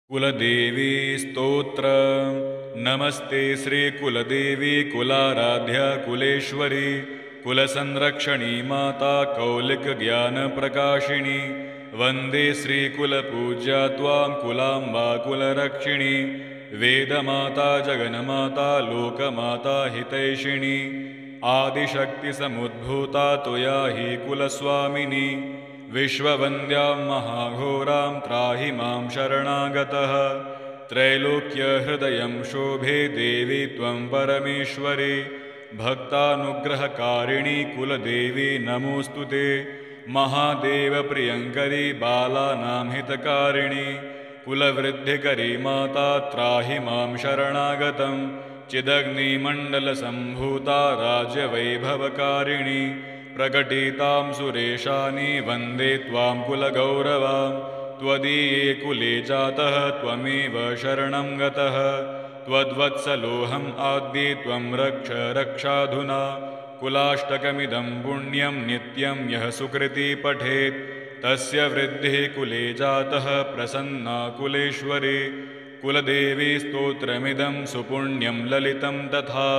कुलदेवी स्तोत्र। नमस्ते श्री कुलदेवी कुलाराध्या कुलेश्वरी कुलसंरक्षणी माता कौलिक ज्ञान प्रकाशिनी वंदे श्री कुलपूज्या त्वां कुलाम्बा कुलरक्षिणी वेदमाता जगन्माता लोकमाता हितैषिणी आदिशक्ति समुद्भूता त्वया हि कुलस्वामिनी विश्ववन्द्यां महाघोरां त्राहि मां शरणागतः त्रैलोक्यहृदयं शोभे देवी त्वं परमेश्वरी भक्तानुग्रहकारिणी कुलदेवी नमोऽस्तुते महादेवप्रियङ्करी बालानां हितकारिणी कुलवृद्धिकरी माता त्राहि मां शरणागतं चिदग्निमण्डलसम्भूता राज्यवैभवकारिणी प्रकटितां सुरेशानि वन्दे त्वां कुलगौरवां त्वदीये कुले जातः त्वमेव शरणं गतः त्वद्वत्सलोऽहम् आद्ये त्वं रक्ष रक्षाधुना कुलाष्टकमिदं पुण्यं नित्यं यः सुकृती पठेत् तस्य वृद्धिः कुले जातः प्रसन्ना कुलेश्वरी कुलदेवी स्तोत्रमिदं सुपुण्यं ललितं तथा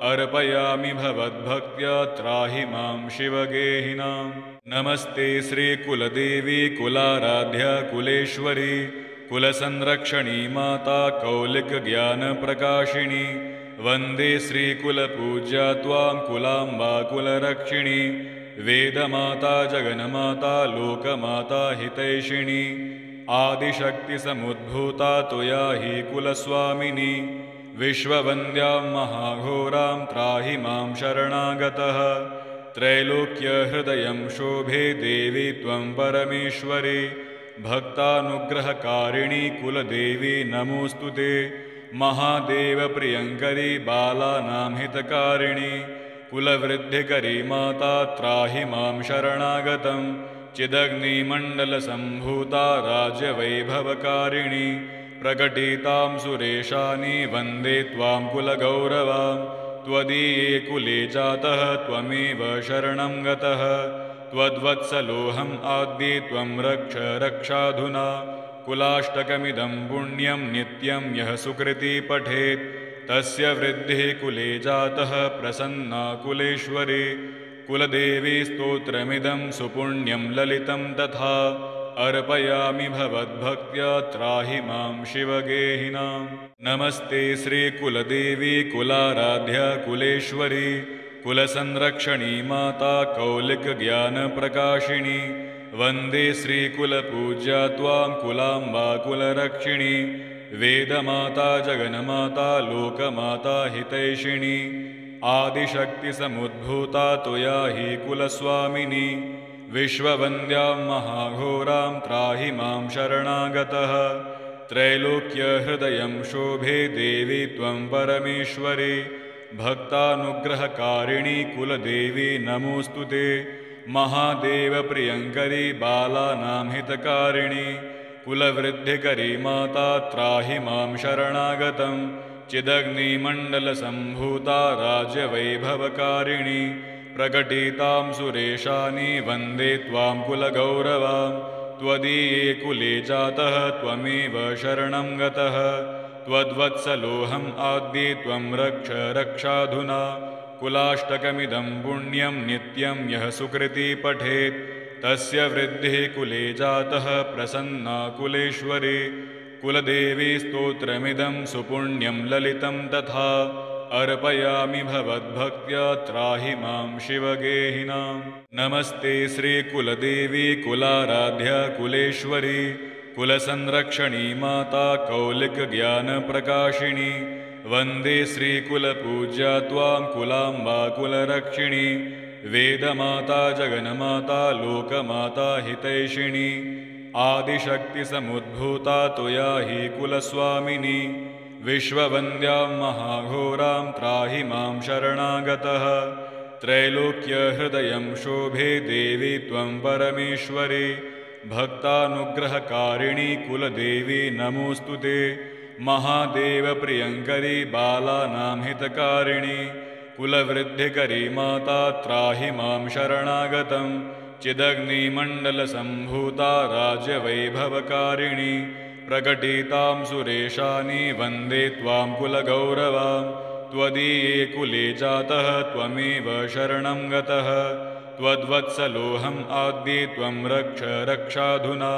अर्पयामि भवद्भक्त्या त्राहि मां शिवगेहिनाम् नमस्ते श्री कुलदेवी कुलाराध्या कुलेश्वरी कुलसंरक्षणी माता कौलिक ज्ञान प्रकाशिनी वंदे श्री कुलपूज्या त्वां कुलाम्बा कुलरक्षिणी वेदमाता जगन्माता लोकमाता हितैषिणी आदिशक्ति समुद्भूता त्वया हि कुलस्वामिनी विश्ववन्द्यां महाघोरां त्राहि मां शरणागतः त्रैलोक्यहृदयं शोभे देवी त्वं परमेश्वरी भक्तानुग्रहकारिणी कुलदेवी नमोऽस्तुते महादेवप्रियङ्करी बालानां हितकारिणी कुलवृद्धिकरी माता त्राहि मां शरणागतं चिदग्निमण्डलसम्भूता राज्यवैभवकारिणी प्रकटितां सुरेशानि वन्दे त्वां कुलगौरवां त्वदीये कुले जातः त्वमेव शरणं गतः त्वद्वत्सलोऽहम् आद्ये त्वं रक्ष रक्षाधुना कुलाष्टकमिदं पुण्यं नित्यं यः सुकृती पठेत् तस्य वृद्धिः कुले जातः प्रसन्ना कुलेश्वरी कुलदेवी स्तोत्रमिदं सुपुण्यं ललितं तथा अर्पयामि भवद्भक्त्या त्राहि मां शिवगेहिनाम् नमस्ते श्री कुलदेवी कुलाराध्या कुलेश्वरी कुलसंरक्षणी माता कौलिक ज्ञान प्रकाशिनी वंदे श्री कुलपूज्या त्वां कुलाम्बा कुलरक्षिणी वेदमाता जगन्माता लोकमाता हितैषिणी आदिशक्ति समुद्भूता त्वया हि कुलस्वामिनी विश्ववन्द्यां महाघोरां त्राहि मां शरणागतः त्रैलोक्यहृदयं शोभे देवी त्वं परमेश्वरी भक्तानुग्रहकारिणी कुलदेवी नमोऽस्तुते महादेवप्रियङ्करी बालानां हितकारिणी कुलवृद्धिकरी माता त्राहि मां शरणागतं चिदग्निमण्डलसम्भूता राज्यवैभवकारिणी प्रकटितां सुरेशानि वन्दे त्वां कुलगौरवां त्वदीये कुले जातः त्वमेव शरणं गतः त्वद्वत्सलोऽहम् आद्ये त्वं रक्ष रक्षाधुना कुलाष्टकमिदं पुण्यं नित्यं यः सुकृती पठेत् तस्य वृद्धिः कुले जातः प्रसन्ना कुलेश्वरी कुलदेवी स्तोत्रमिदं सुपुण्यं ललितं तथा अर्पयामि भवद्भक्त्या त्राहि मां शिवगेहिनाम् नमस्ते श्री कुलदेवी कुलाराध्या कुलेश्वरी कुलसंरक्षणी माता कौलिक ज्ञान प्रकाशिनी वंदे श्री कुलपूज्या त्वां कुलाम्बा कुलरक्षिणी वेदमाता जगन्माता लोकमाता हितैषिणी आदिशक्ति समुद्भूता त्वया हि कुलस्वामिनी विश्ववन्द्यां महाघोरां त्राहि मां शरणागतः त्रैलोक्यहृदयं शोभे देवी त्वं परमेश्वरी भक्तानुग्रहकारिणी कुलदेवी नमोऽस्तुते महादेवप्रियङ्करी बालानां हितकारिणी कुलवृद्धिकरी माता त्राहि मां शरणागतं चिदग्निमण्डलसम्भूता राज्यवैभवकारिणी प्रकटितां सुरेशानि वन्दे त्वां कुलगौरवां त्वदीये कुले जातः त्वमेव शरणं गतः त्वद्वत्सलोऽहम् आद्ये त्वं रक्ष रक्षाधुना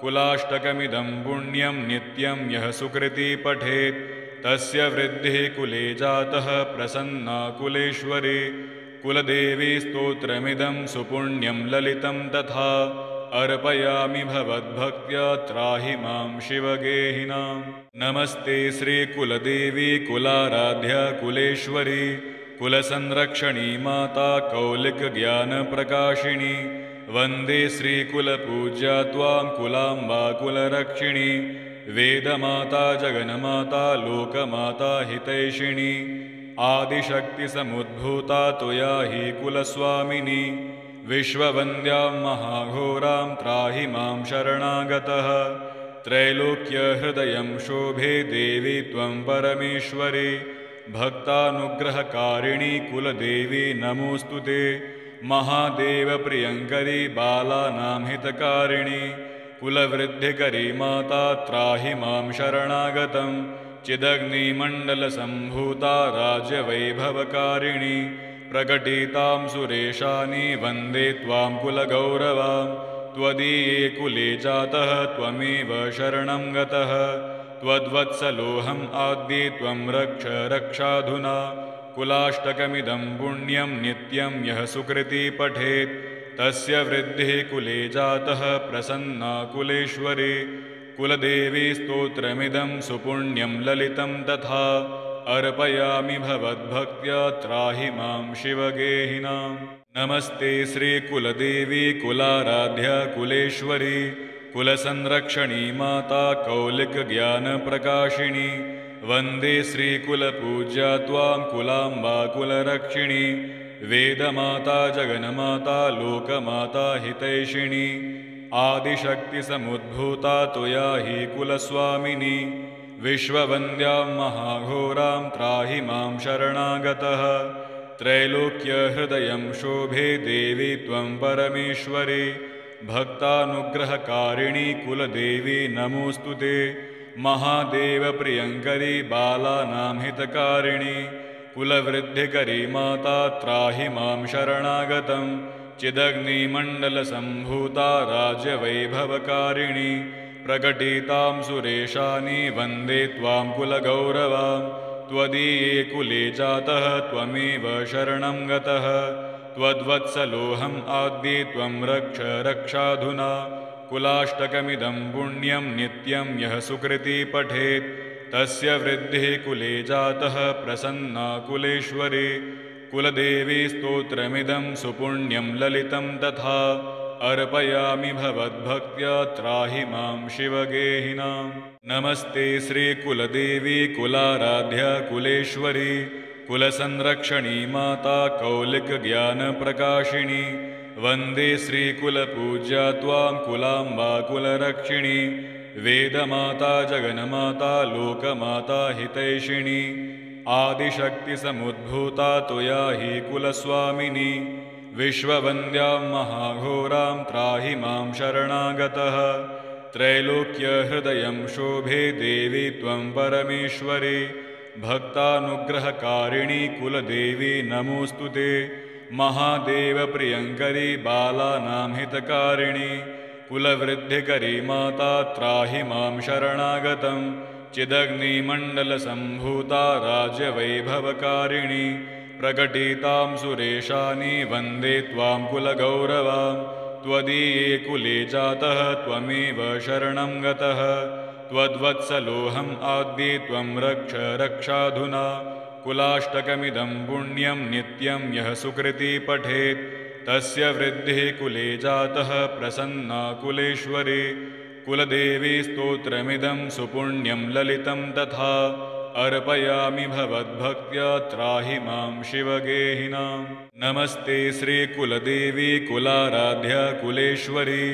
कुलाष्टकमिदं पुण्यं नित्यं यः सुकृती पठेत् तस्य वृद्धिः कुले जातः प्रसन्ना कुलेश्वरी कुलदेवी स्तोत्रमिदं सुपुण्यं ललितं तथा अर्पयामि भवद्भक्त्या त्राहि मां शिवगेहिनां नमस्ते श्रीकुलदेवी कुलाराध्या कुलेश्वरी कुलसंरक्षणी माता कौलिकज्ञानप्रकाशिनी वन्दे श्रीकुलपूज्या त्वां कुलाम्बा कुलरक्षिणी वेदमाता जगन्माता लोकमाता हितैषिणी आदिशक्तिसमुद्भूता त्वया हि कुलस्वामिनी विश्ववन्द्यां महाघोरां त्राहि मां शरणागतः त्रैलोक्यहृदयं शोभे देवी त्वं परमेश्वरी भक्तानुग्रहकारिणी कुलदेवी नमोऽस्तु ते महादेवप्रियङ्करी बालानां हितकारिणी कुलवृद्धिकरी माता त्राहि मां शरणागतं चिदग्निमण्डलसम्भूता राज्यवैभवकारिणी प्रकटितां सुरेशानि वन्दे त्वां कुलगौरवां त्वदीये कुले जातः त्वमेव शरणं गतः त्वद्वत्सलोऽहम् आद्ये त्वं रक्ष रक्षाधुना कुलाष्टकमिदं पुण्यं नित्यं यः सुकृती पठेत् तस्य वृद्धिः कुले जातः प्रसन्ना कुलेश्वरी कुलदेवी स्तोत्रमिदं सुपुण्यं ललितं तथा अर्पयामि भवद्भक्त्या त्राहि मां शिवगेहिनां नमस्ते श्रीकुलदेवी कुलाराध्या कुलेश्वरी कुलसंरक्षणी माता कौलिकज्ञानप्रकाशिनी वन्दे श्रीकुलपूज्या त्वां कुलाम्बा कुलरक्षिणी वेदमाता जगन्माता लोकमाता हितैषिणी आदिशक्तिसमुद्भूता त्वया हि कुलस्वामिनी विश्ववन्द्यां महाघोरां त्राहि मां शरणागतः त्रैलोक्यहृदयं शोभे देवी त्वं परमेश्वरी भक्तानुग्रहकारिणी कुलदेवी नमोऽस्तु ते महादेवप्रियङ्करी बालानां हितकारिणी कुलवृद्धिकरी माता त्राहि मां शरणागतं चिदग्निमण्डलसम्भूता राज्यवैभवकारिणी प्रकटितां सुरेशानि वन्दे त्वां कुलगौरवां त्वदीये कुले जातः त्वमेव शरणं गतः त्वद्वत्सलोऽहम् आद्ये त्वं रक्ष रक्षाधुना कुलाष्टकमिदं पुण्यं नित्यं यः सुकृती पठेत् तस्य वृद्धिः कुले जातः प्रसन्ना कुलेश्वरी कुलदेवी स्तोत्रमिदं सुपुण्यं ललितं तथा अर्पयामि भवद्भक्त्या त्राहि मां शिवगेहिनां नमस्ते श्रीकुलदेवी कुलाराध्या कुलेश्वरी कुलसंरक्षणी माता कौलिकज्ञानप्रकाशिनी वन्दे श्रीकुलपूज्या त्वां कुलाम्बा कुलरक्षिणी वेदमाता जगन्माता लोकमाता हितैषिणी आदिशक्तिसमुद्भूता त्वया हि कुलस्वामिनी विश्ववन्द्यां महाघोरां त्राहि मां शरणागतः त्रैलोक्यहृदयं शोभे देवी त्वं परमेश्वरी भक्तानुग्रहकारिणी कुलदेवी नमोऽस्तु ते महादेवप्रियङ्करी बालानां हितकारिणी कुलवृद्धिकरी माता त्राहि मां शरणागतं चिदग्निमण्डलसम्भूता राज्यवैभवकारिणी प्रकटितां सुरेशानि वन्दे त्वां कुलगौरवां त्वदीये कुले जातः त्वमेव शरणं गतः त्वद्वत्सलोऽहम् आद्ये त्वं रक्ष रक्षाधुना कुलाष्टकमिदं पुण्यं नित्यं यः सुकृती पठेत् तस्य वृद्धिः कुले जातः प्रसन्ना कुलेश्वरी कुलदेवी स्तोत्रमिदं सुपुण्यं ललितं तथा अर्पयामि भवद्भक्त्या त्राहि मां शिवगेहिनां नमस्ते श्रीकुलदेवी कुलाराध्या कुलेश्वरी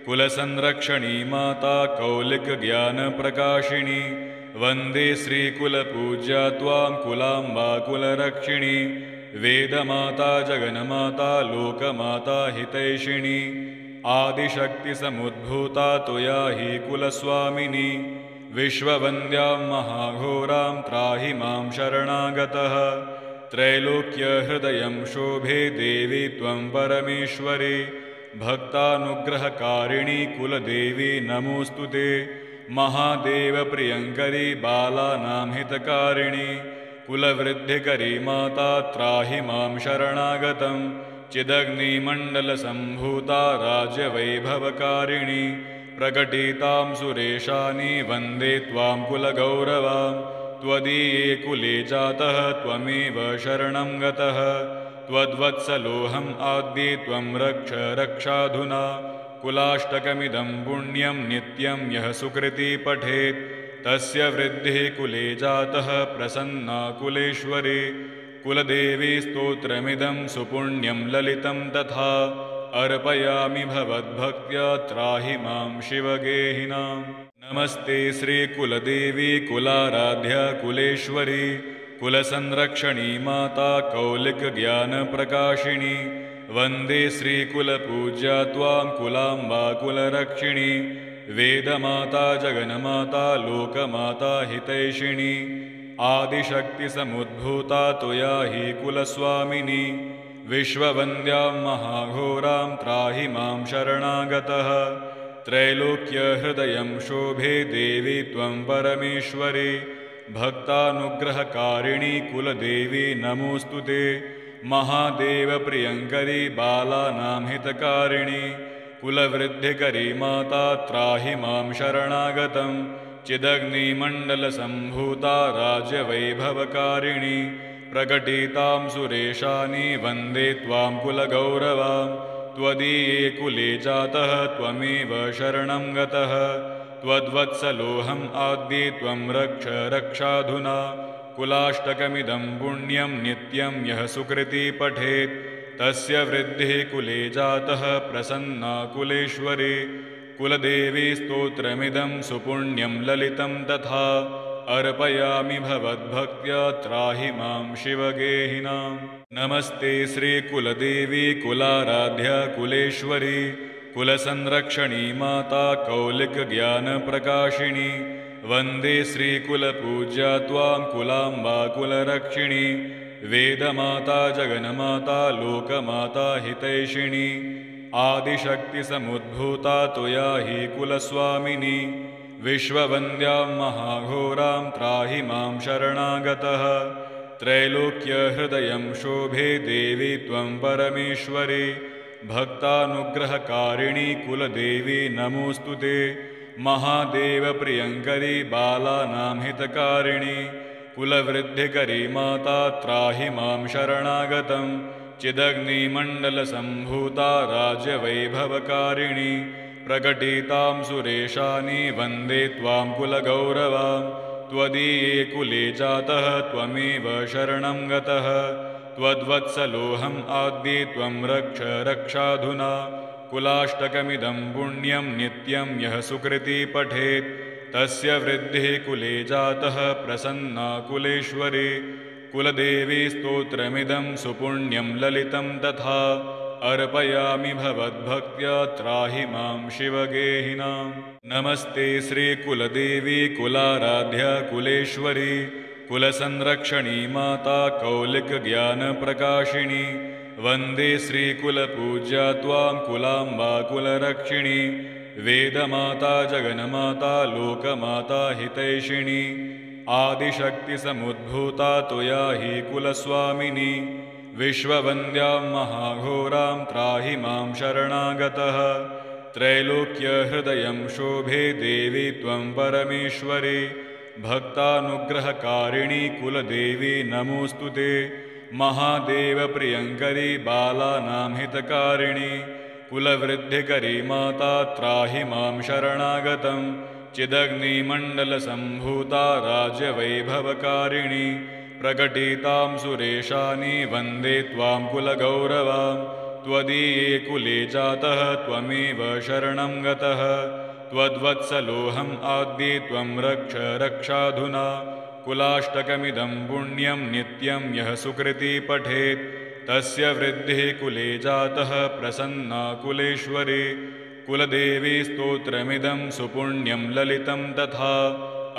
कुलसंरक्षणी माता कौलिकज्ञानप्रकाशिनी वन्दे श्रीकुलपूज्या त्वां कुलाम्बा कुलरक्षिणी वेदमाता जगन्माता लोकमाता हितैषिणी आदिशक्तिसमुद्भूता त्वया हि कुलस्वामिनी विश्ववन्द्यां महाघोरां त्राहि मां शरणागतः त्रैलोक्यहृदयं शोभे देवी त्वं परमेश्वरी भक्तानुग्रहकारिणी कुलदेवी नमोऽस्तु ते महादेवप्रियङ्करी बालानां हितकारिणी कुलवृद्धिकरी माता त्राहि मां शरणागतं चिदग्निमण्डलसम्भूता राज्यवैभवकारिणी प्रकटितां सुरेशानि वन्दे त्वां कुलगौरवां त्वदीये कुले जातः त्वमेव शरणं गतः त्वद्वत्सलोऽहम् आद्ये त्वं रक्ष रक्षाधुना कुलाष्टकमिदं पुण्यं नित्यं यः सुकृती पठेत् तस्य वृद्धिः कुले जातः प्रसन्ना कुलेश्वरी कुलदेवी स्तोत्रमिदं सुपुण्यं ललितं तथा अर्पयामि भवद्भक्त्या त्राहि मां शिवगेहिनां नमस्ते श्रीकुलदेवी कुलाराध्या कुलेश्वरी कुलसंरक्षणी माता कौलिकज्ञानप्रकाशिनी वन्दे श्रीकुलपूज्या त्वां कुलाम्बा कुलरक्षिणी वेदमाता जगन्माता लोकमाता हितैषिणी आदिशक्तिसमुद्भूता त्वया हि कुलस्वामिनी विश्ववन्द्यां महाघोरां त्राहि मां शरणागतः त्रैलोक्यहृदयं शोभे देवी त्वं परमेश्वरी भक्तानुग्रहकारिणी कुलदेवी नमोऽस्तु ते महादेवप्रियङ्करी बालानां हितकारिणी कुलवृद्धिकरी माता त्राहि मां शरणागतं चिदग्निमण्डलसम्भूता राज्यवैभवकारिणी प्रकटितां सुरेशानि वन्दे त्वां कुलगौरवां त्वदीये कुले जातः त्वमेव शरणं गतः त्वद्वत्सलोऽहम् आद्ये त्वं रक्ष रक्षाधुना कुलाष्टकमिदं पुण्यं नित्यं यः सुकृती पठेत् तस्य वृद्धिः कुले जातः प्रसन्ना कुलेश्वरी कुलदेवी स्तोत्रमिदं सुपुण्यं ललितं तथा अर्पयामि भवद्भक्त्या त्राहि मां शिवगेहिनां नमस्ते श्रीकुलदेवी कुलाराध्या कुलेश्वरी कुलसंरक्षणी माता कौलिकज्ञानप्रकाशिनी वन्दे श्रीकुलपूज्या त्वां कुलाम्बा कुलरक्षिणी वेदमाता जगन्माता लोकमाता हितैषिणी आदिशक्तिसमुद्भूता त्वया हि कुलस्वामिनी विश्ववन्द्यां महाघोरां त्राहि मां शरणागतः त्रैलोक्यहृदयं शोभे देवी त्वं परमेश्वरी भक्तानुग्रहकारिणी कुलदेवी नमोऽस्तु ते महादेवप्रियङ्करी बालानां हितकारिणी कुलवृद्धिकरी माता त्राहि मां शरणागतं चिदग्निमण्डलसम्भूता राज्यवैभवकारिणी प्रकटितां सुरेशानि वन्दे त्वां कुलगौरवां त्वदीये कुले जातः त्वमेव शरणं गतः त्वद्वत्सलोऽहम् आद्ये त्वं रक्ष रक्षाधुना कुलाष्टकमिदं पुण्यं नित्यं यः सुकृती पठेत् तस्य वृद्धिः कुले जातः प्रसन्ना कुलेश्वरी कुलदेवी स्तोत्रमिदं सुपुण्यं ललितं तथा अर्पयामि भवद्भक्त्या त्राहि मां शिवगेहिनां नमस्ते श्रीकुलदेवी कुलाराध्या कुलेश्वरी कुलसंरक्षणी माता कौलिकज्ञानप्रकाशिनी वन्दे श्रीकुलपूज्या त्वां कुलाम्बा कुलरक्षिणी वेदमाता जगन्माता लोकमाता हितैषिणी आदिशक्तिसमुद्भूता त्वया हि कुलस्वामिनी विश्ववन्द्यां महाघोरां त्राहि मां शरणागतः त्रैलोक्यहृदयं शोभे देवी त्वं परमेश्वरी भक्तानुग्रहकारिणी कुलदेवी नमोऽस्तु ते महादेवप्रियङ्करी बालानां हितकारिणी कुलवृद्धिकरी माता त्राहि मां शरणागतं चिदग्निमण्डलसम्भूता राज्यवैभवकारिणी प्रकटितां सुरेशानि वन्दे त्वां कुलगौरवां त्वदीये कुले जातः त्वमेव शरणं गतः त्वद्वत्सलोऽहम् आद्ये त्वं रक्ष रक्षाधुना कुलाष्टकमिदं पुण्यं नित्यं यः सुकृती पठेत् तस्य वृद्धिः कुले जातः प्रसन्ना कुलेश्वरी कुलदेवी स्तोत्रमिदं सुपुण्यं ललितं तथा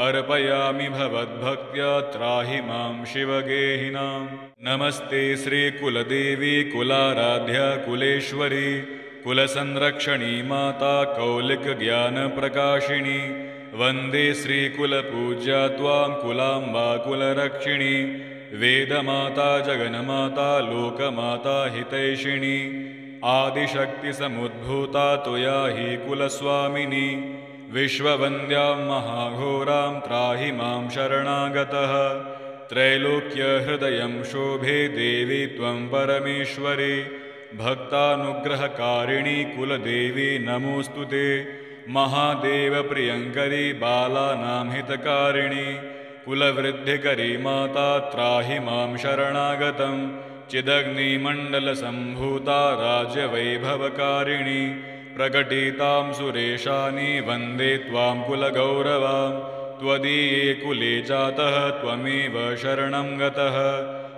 अर्पयामि भवद्भक्त्या त्राहि मां शिवगेहिनां नमस्ते श्रीकुलदेवी कुलाराध्या कुलेश्वरी कुलसंरक्षणी माता कौलिकज्ञानप्रकाशिनी वन्दे श्रीकुलपूज्या त्वां कुलाम्बा कुलरक्षिणी वेदमाता जगन्माता लोकमाता हितैषिणी आदिशक्तिसमुद्भूता त्वया हि कुलस्वामिनी विश्ववन्द्यां महाघोरां त्राहि मां शरणागतः त्रैलोक्यहृदयं शोभे देवी त्वं परमेश्वरी भक्तानुग्रहकारिणी कुलदेवी नमोऽस्तु ते महादेवप्रियङ्करी बालानां हितकारिणी कुलवृद्धिकरी माता त्राहि मां शरणागतं चिदग्निमण्डलसम्भूता राज्यवैभवकारिणी प्रकटितां सुरेशानि वन्दे त्वां कुलगौरवां त्वदीये कुले जातः त्वमेव शरणं गतः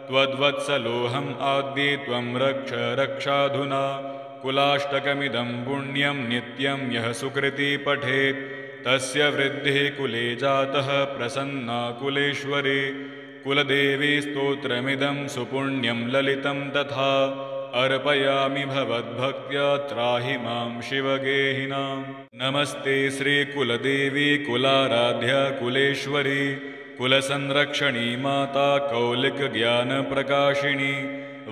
त्वद्वत्सलोऽहम् आद्ये त्वं रक्ष रक्षाधुना कुलाष्टकमिदं पुण्यं नित्यं यः सुकृती पठेत् तस्य वृद्धिः कुले जातः प्रसन्ना कुलेश्वरी कुलदेवी स्तोत्रमिदं सुपुण्यं ललितं तथा अर्पयामि भवद्भक्त्या त्राहि मां शिवगेहिनां नमस्ते श्रीकुलदेवी कुलाराध्या कुलेश्वरी कुलसंरक्षणी माता कौलिकज्ञानप्रकाशिनी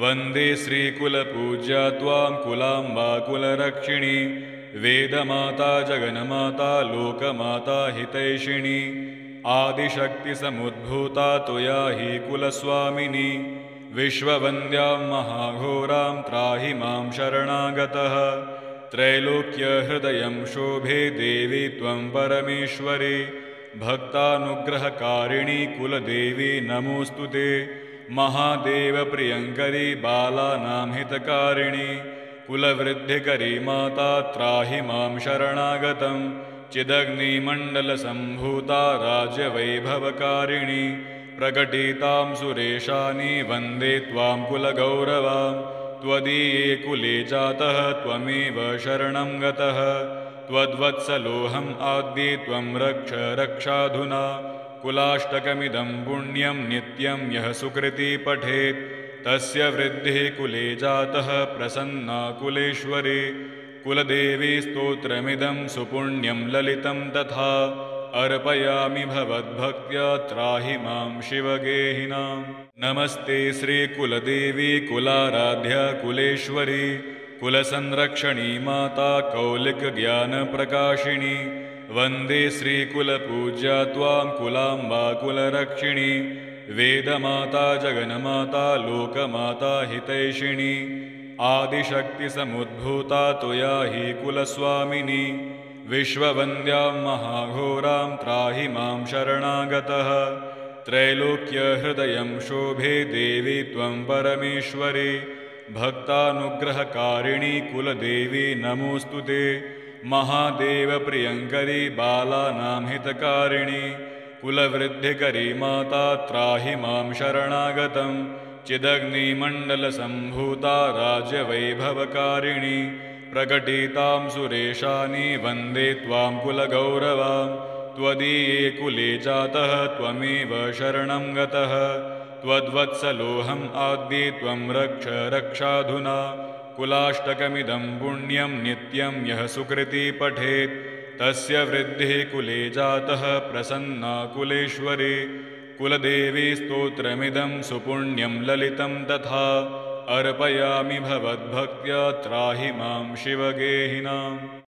वन्दे श्रीकुलपूज्या त्वां कुलाम्बा कुलरक्षिणी वेदमाता जगन्माता लोकमाता हितैषिणी आदिशक्तिसमुद्भूता त्वया हि कुलस्वामिनी विश्ववन्द्यां महाघोरां त्राहि मां शरणागतः त्रैलोक्यहृदयं शोभे देवी त्वं परमेश्वरी भक्तानुग्रहकारिणी कुलदेवी नमोऽस्तु ते महादेवप्रियङ्करी बालानां हितकारिणी कुलवृद्धिकरी माता त्राहि मां शरणागतं चिदग्निमण्डलसम्भूता राज्यवैभवकारिणी प्रकटितां सुरेशानि वन्दे त्वां कुलगौरवां त्वदीये कुले जातः त्वमेव शरणं गतः त्वद्वत्सलोऽहम् आद्ये त्वं रक्ष रक्षाधुना कुलाष्टकमिदं पुण्यं नित्यं यः सुकृती पठेत् तस्य वृद्धिः कुले जातः प्रसन्ना कुलेश्वरी कुलदेवी स्तोत्रमिदं सुपुण्यं ललितं तथा अर्पयामि भवद्भक्त्या त्राहि मां शिवगेहिनां नमस्ते श्रीकुलदेवी कुलाराध्या कुलेश्वरी कुलसंरक्षणी माता कौलिकज्ञानप्रकाशिनी वन्दे श्रीकुलपूज्या त्वां कुलाम्बा कुलरक्षिणी वेदमाता जगन्माता लोकमाता हितैषिणी आदिशक्तिसमुद्भूता त्वया हि कुलस्वामिनी विश्ववन्द्यां महाघोरां त्राहि मां शरणागतः त्रैलोक्यहृदयं शोभे देवी त्वं परमेश्वरी भक्तानुग्रहकारिणी कुलदेवी नमोऽस्तु ते महादेवप्रियङ्करी बालानां हितकारिणी कुलवृद्धिकरी माता त्राहि मां शरणागतं चिदग्निमण्डलसम्भूता राज्यवैभवकारिणी प्रकटितां सुरेशानि वन्दे त्वां कुलगौरवां त्वदीये कुले जातः त्वमेव शरणं गतः त्वद्वत्सलोऽहम् आद्ये त्वं रक्ष रक्षाधुना कुलाष्टकमिदं पुण्यं नित्यं यः सुकृती पठेत् तस्य वृद्धिः कुले जातः प्रसन्ना कुलेश्वरी कुलदेवी स्तोत्रमिदं सुपुण्यं ललितं तथा अर्पयामि भवद्भक्त्या त्राहि मां शिवगेहिनां